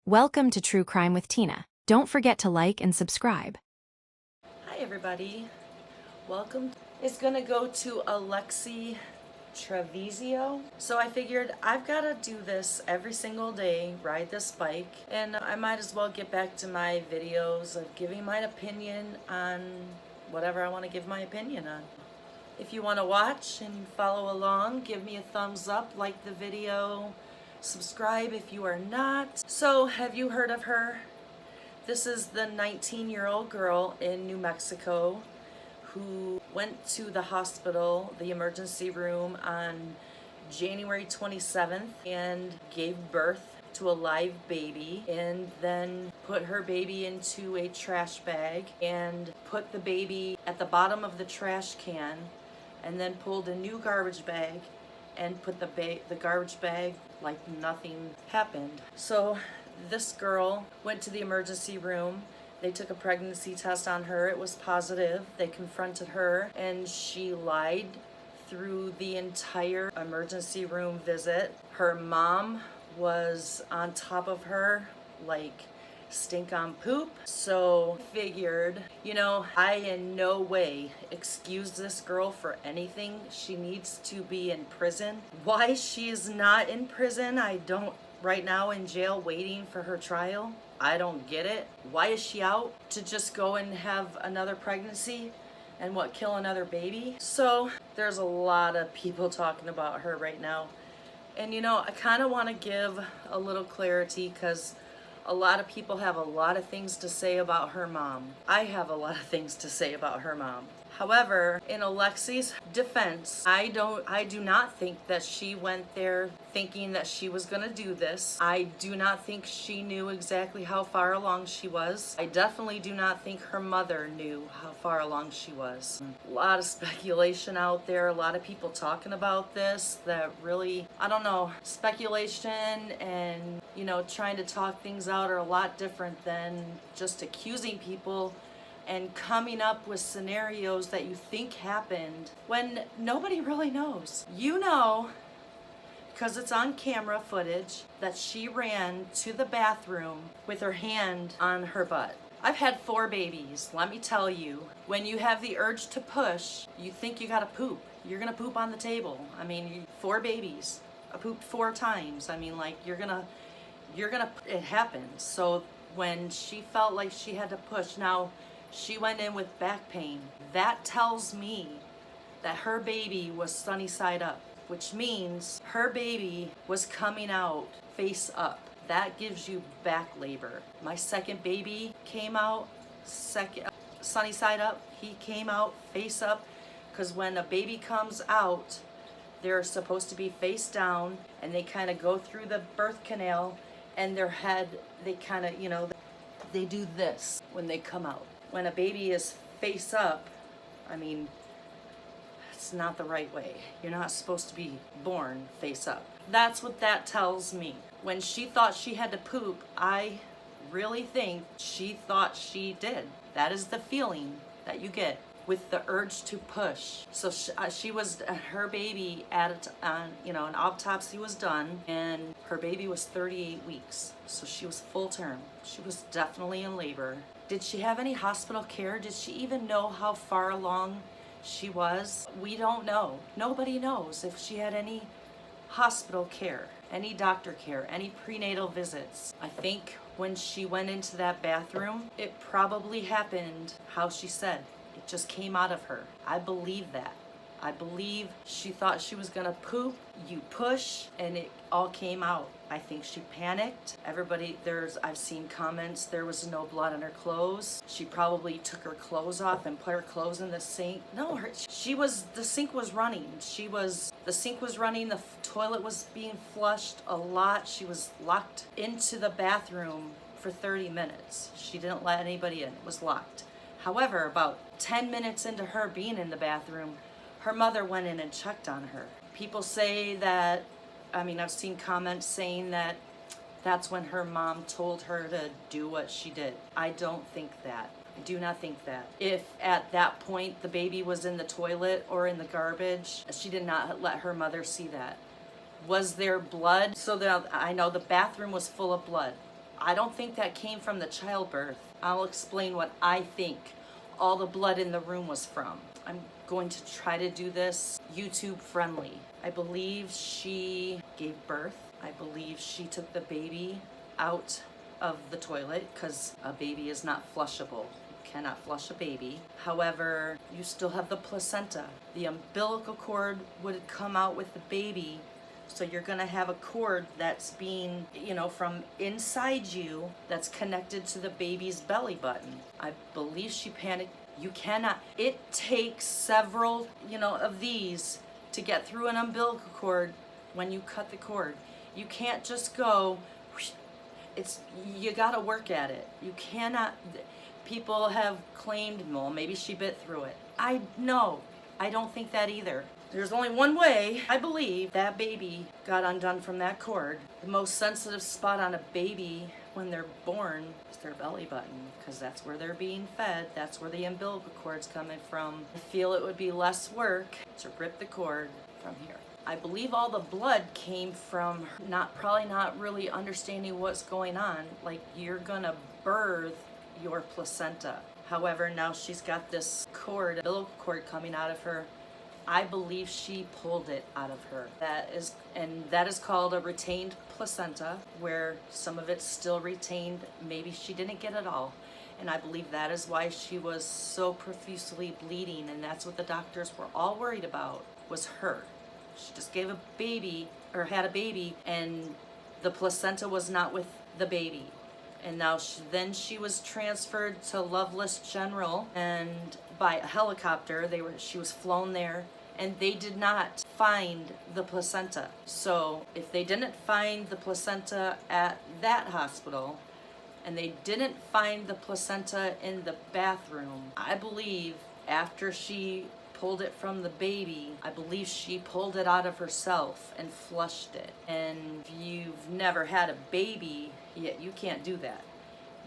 Welcome to True Crime with Tina. Don't forget to like and subscribe. Hi everybody, welcome. It's gonna go to Alexee Trevizo. So I figured I've gotta do this every single day, ride this bike, and I might as well get back to my videos of giving my opinion on whatever I want to give my opinion on. If you want to watch and follow along, give me a thumbs up, like the video, subscribe if you are not. So have you heard of her? This is the 19-year-old girl in New Mexico who went to the hospital, the emergency room, on January 27th and gave birth to a live baby, and then put her baby into a trash bag and put the baby at the bottom of the trash can, and then pulled a new garbage bag and put the garbage bag like nothing happened. So this girl went to the emergency room. They took a pregnancy test on her. It was positive. They confronted her and she lied through the entire emergency room visit. Her mom was on top of her like stink on poop. So figured, I in no way excuse this girl for anything. She needs to be in prison. Why she is not in prison, right now in jail waiting for her trial, I don't get it. Why is she out? To just go and have another pregnancy and kill another baby? So there's a lot of people talking about her right now. And I kind of want to give a little clarity, because a lot of people have a lot of things to say about her mom. I have a lot of things to say about her mom. However, in Alexee's defense, I do not think that she went there thinking that she was going to do this. I do not think she knew exactly how far along she was. I definitely do not think her mother knew how far along she was. A lot of speculation out there, a lot of people talking about this that really, I don't know, speculation and, trying to talk things out are a lot different than just accusing people and coming up with scenarios that you think happened when nobody really knows. Because it's on camera footage, that she ran to the bathroom with her hand on her butt. I've had 4 babies. Let me tell you, when you have the urge to push, you think you gotta poop. You're gonna poop on the table. 4 babies. I pooped 4 times. It happens. So when she felt like she had to push, now she went in with back pain. That tells me that her baby was sunny side up, which means her baby was coming out face up. That gives you back labor. My second baby came out sunny side up. He came out face up, because when a baby comes out, they're supposed to be face down, and they kind of go through the birth canal, and their head, they kind of, they do this when they come out. When a baby is face up, it's not the right way. You're not supposed to be born face up. That's what that tells me. When she thought she had to poop, I really think she thought she did. That is the feeling that you get with the urge to push. So her baby an autopsy was done, and her baby was 38 weeks. So she was full term. She was definitely in labor. Did she have any hospital care? Did she even know how far along she was? We don't know. Nobody knows if she had any hospital care, any doctor care, any prenatal visits. I think when she went into that bathroom, it probably happened how she said. It just came out of her. I believe that. I believe she thought she was gonna poop. You push and it all came out. I think she panicked. I've seen comments, there was no blood on her clothes. She probably took her clothes off and put her clothes in the sink. No, the sink was running. The sink was running, the toilet was being flushed a lot. She was locked into the bathroom for 30 minutes. She didn't let anybody in, it was locked. However, about 10 minutes into her being in the bathroom, her mother went in and checked on her. People say that, I've seen comments saying that that's when her mom told her to do what she did. I don't think that. I do not think that. If at that point the baby was in the toilet or in the garbage, she did not let her mother see that. Was there blood? So that I know the bathroom was full of blood. I don't think that came from the childbirth. I'll explain what I think all the blood in the room was from. I'm going to try to do this YouTube friendly. I believe she gave birth. I believe she took the baby out of the toilet because a baby is not flushable. You cannot flush a baby. However, you still have the placenta. The umbilical cord would come out with the baby. So you're gonna have a cord that's being, from inside you, that's connected to the baby's belly button. I believe she panicked. You cannot, it takes several, of these to get through an umbilical cord when you cut the cord. You can't just go, you gotta work at it. You cannot, people have claimed, well, maybe she bit through it. I don't think that either. There's only one way. I believe that baby got undone from that cord. The most sensitive spot on a baby when they're born is their belly button, because that's where they're being fed. That's where the umbilical cord's coming from. I feel it would be less work to rip the cord from here. I believe all the blood came from probably not really understanding what's going on. Like, you're gonna birth your placenta. However, now she's got this cord, umbilical cord coming out of her. I believe she pulled it out of her. That is called a retained placenta, where some of it's still retained. Maybe she didn't get it all. And I believe that is why she was so profusely bleeding, and that's what the doctors were all worried about, was her. She just gave a baby, or had a baby, and the placenta was not with the baby. And now she was transferred to Loveless General, and by a helicopter, she was flown there, and they did not find the placenta. So if they didn't find the placenta at that hospital, and they didn't find the placenta in the bathroom, I believe after she pulled it from the baby, I believe she pulled it out of herself and flushed it. And if you've never had a baby, yet you can't do that.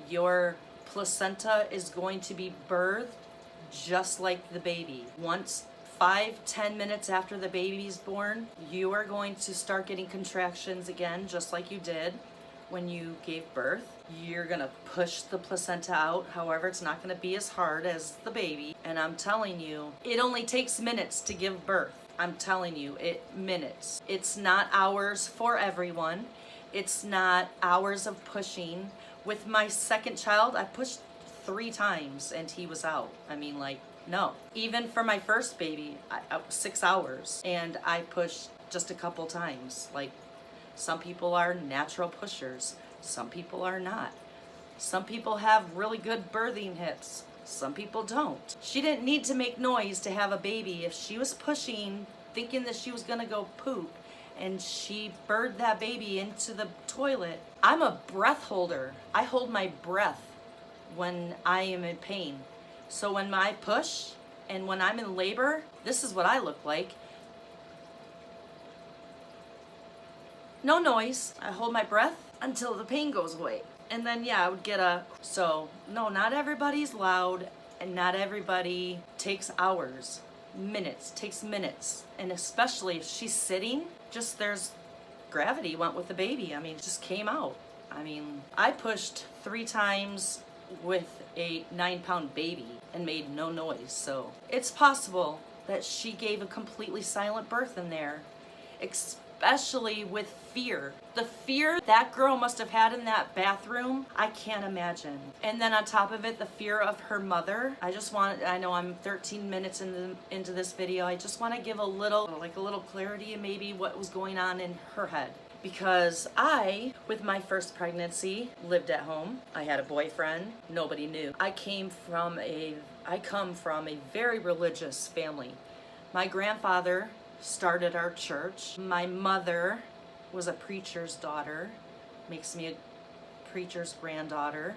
Your placenta is going to be birthed just like the baby. Once 5-10 minutes after the baby's born, you are going to start getting contractions again, just like you did when you gave birth. You're gonna push the placenta out. However, it's not gonna be as hard as the baby. And I'm telling you, it only takes minutes to give birth. I'm telling you, minutes. It's not hours for everyone. It's not hours of pushing. With my second child, I pushed 3 times and he was out. I mean, no. Even for my first baby, 6 hours, and I pushed just a couple times. Some people are natural pushers. Some people are not. Some people have really good birthing hips. Some people don't. She didn't need to make noise to have a baby. If she was pushing, thinking that she was gonna go poop, and she birthed that baby into the toilet. I'm a breath holder. I hold my breath when I am in pain. So when I push and when I'm in labor, this is what I look like. No noise. I hold my breath until the pain goes away. And then, I would get so no, not everybody's loud, and not everybody takes hours. Takes minutes. And especially if she's sitting, there's gravity went with the baby. I mean, it just came out. I mean, I pushed 3 times with a 9-pound baby and made no noise. So it's possible that she gave a completely silent birth in there, especially with fear. The fear that girl must have had in that bathroom, I can't imagine. And then on top of it, the fear of her mother. I know I'm 13 minutes into this video. I just want to give a little clarity and maybe what was going on in her head. Because I, with my first pregnancy, lived at home. I had a boyfriend. Nobody knew. I come from a very religious family. My grandfather started our church. My mother was a preacher's daughter. Makes me a preacher's granddaughter.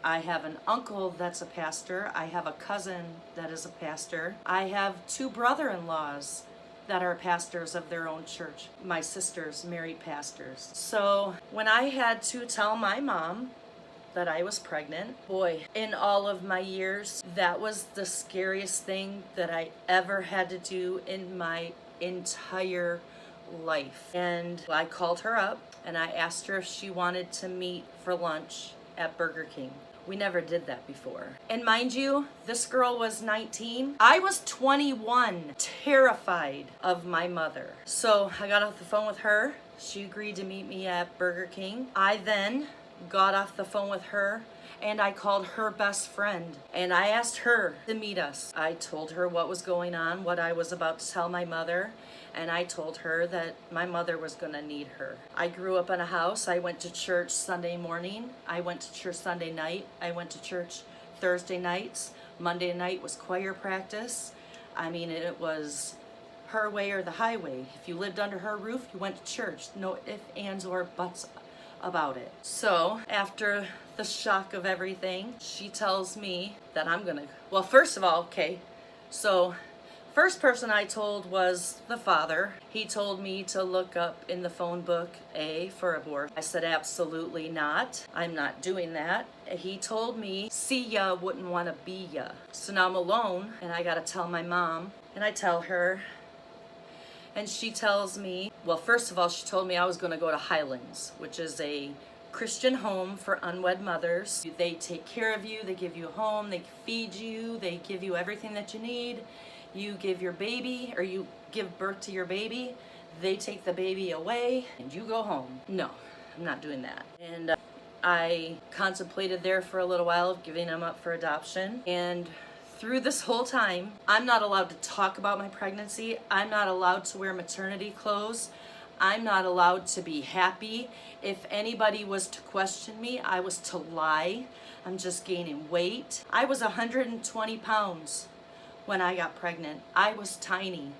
I have an uncle that's a pastor. I have a cousin that is a pastor. I have 2 brother-in-laws that are pastors of their own church. My sisters married pastors. So when I had to tell my mom that I was pregnant, boy, in all of my years, that was the scariest thing that I ever had to do in my entire life. And I called her up and I asked her if she wanted to meet for lunch at Burger King. We never did that before. And mind you, this girl was 19. I was 21, terrified of my mother. So I got off the phone with her. She agreed to meet me at Burger King. I then got off the phone with her and I called her best friend and I asked her to meet us. I told her what was going on, what I was about to tell my mother, and I told her that my mother was going to need her. I grew up in a house. I went to church Sunday morning. I went to church Sunday night. I went to church Thursday nights. Monday night was choir practice. I mean, it was her way or the highway. If you lived under her roof, you went to church. No ifs, ands, or buts about it. So after the shock of everything, she tells me that I'm gonna, well, first of all, okay, so first person I told was the father. He told me to look up in the phone book A for abortion. I said, absolutely not. I'm not doing that. He told me, see ya wouldn't want to be ya. So now I'm alone and I gotta tell my mom, and I tell her, and she tells me, well, first of all, she told me I was going to go to Highlands, which is a Christian home for unwed mothers. They take care of you, they give you a home, they feed you, they give you everything that you need. You give your baby, or you give birth to your baby, they take the baby away, and you go home. No, I'm not doing that. And I contemplated there for a little while of giving him up for adoption, and through this whole time, I'm not allowed to talk about my pregnancy. I'm not allowed to wear maternity clothes. I'm not allowed to be happy. If anybody was to question me, I was to lie. I'm just gaining weight. I was 120 pounds when I got pregnant. I was tiny.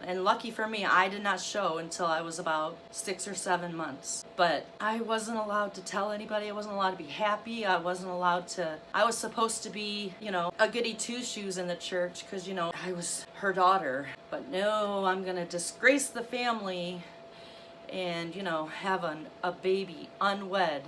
And lucky for me, I did not show until I was about 6 or 7 months. But I wasn't allowed to tell anybody. I wasn't allowed to be happy. I wasn't allowed to, I was supposed to be, a goody two-shoes in the church because, I was her daughter. But no, I'm going to disgrace the family and, have a baby unwed.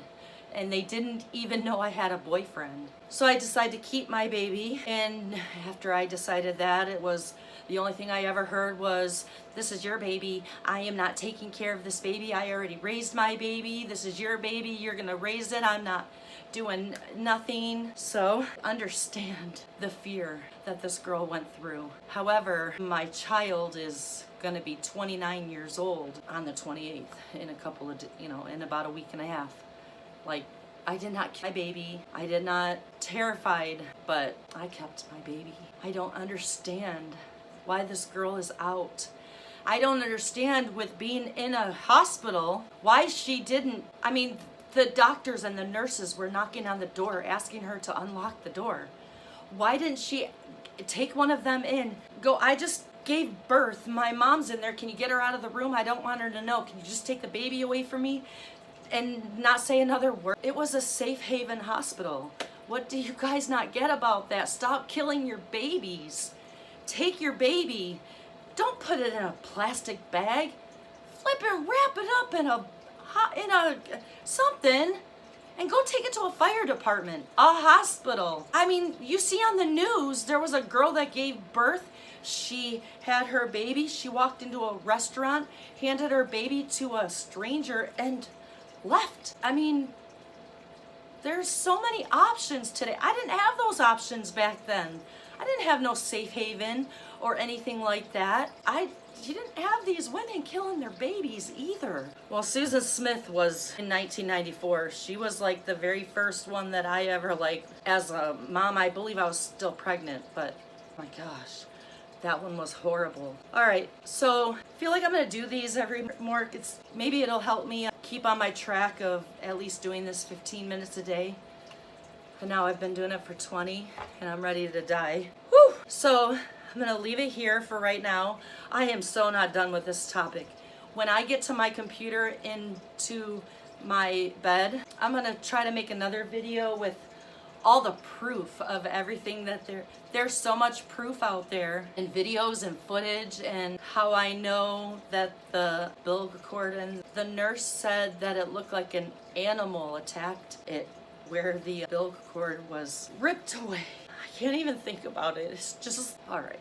And they didn't even know I had a boyfriend. So I decided to keep my baby. And after I decided that, it was the only thing I ever heard was, this is your baby. I am not taking care of this baby. I already raised my baby. This is your baby. You're going to raise it. I'm not doing nothing. So understand the fear that this girl went through. However, my child is going to be 29 years old on the 28th in a couple of, in about a week and a half. Like, I did not keep my baby. I did not, terrified, but I kept my baby. I don't understand why this girl is out. I don't understand with being in a hospital, why she didn't, the doctors and the nurses were knocking on the door, asking her to unlock the door. Why didn't she take one of them in? Go, I just gave birth. My mom's in there. Can you get her out of the room? I don't want her to know. Can you just take the baby away from me? And not say another word. It was a safe haven hospital. What do you guys not get about that? Stop killing your babies. Take your baby. Don't put it in a plastic bag. Flip and wrap it up in a something and go take it to a fire department, a hospital. You see on the news, there was a girl that gave birth. She had her baby. She walked into a restaurant, handed her baby to a stranger, and left. There's so many options today. I didn't have those options back then. I didn't have no safe haven or anything like that. You didn't have these women killing their babies either. Well, Susan Smith was in 1994. She was like the very first one that I ever as a mom. I believe I was still pregnant, but my gosh. That one was horrible. All right, so I feel like I'm gonna do these every more. Maybe it'll help me keep on my track of at least doing this 15 minutes a day. And now I've been doing it for 20 and I'm ready to die. Whew! So I'm gonna leave it here for right now. I am so not done with this topic. When I get to my computer into my bed, I'm gonna try to make another video with all the proof of everything that there's so much proof out there in videos and footage, and how I know that the umbilical cord, and the nurse said that it looked like an animal attacked it, where the umbilical cord was ripped away. I can't even think about it. It's just, all right.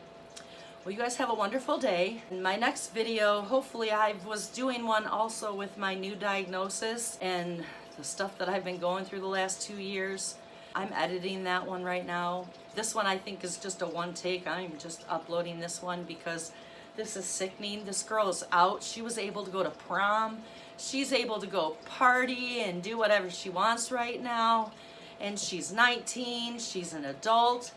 Well, you guys have a wonderful day. In my next video, hopefully I was doing one also with my new diagnosis and the stuff that I've been going through the last 2 years. I'm editing that one right now. This one I think is just a one take. I'm just uploading this one because this is sickening. This girl is out. She was able to go to prom. She's able to go party and do whatever she wants right now. And she's 19. She's an adult.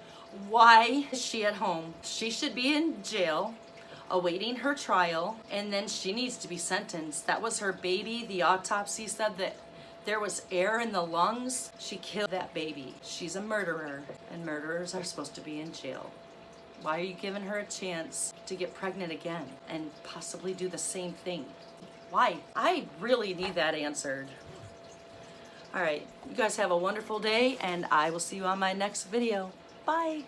Why is she at home? She should be in jail awaiting her trial, and then she needs to be sentenced. That was her baby. The autopsy said that there was air in the lungs. She killed that baby. She's a murderer, and murderers are supposed to be in jail. Why are you giving her a chance to get pregnant again and possibly do the same thing? Why? I really need that answered. All right, you guys have a wonderful day, and I will see you on my next video. Bye.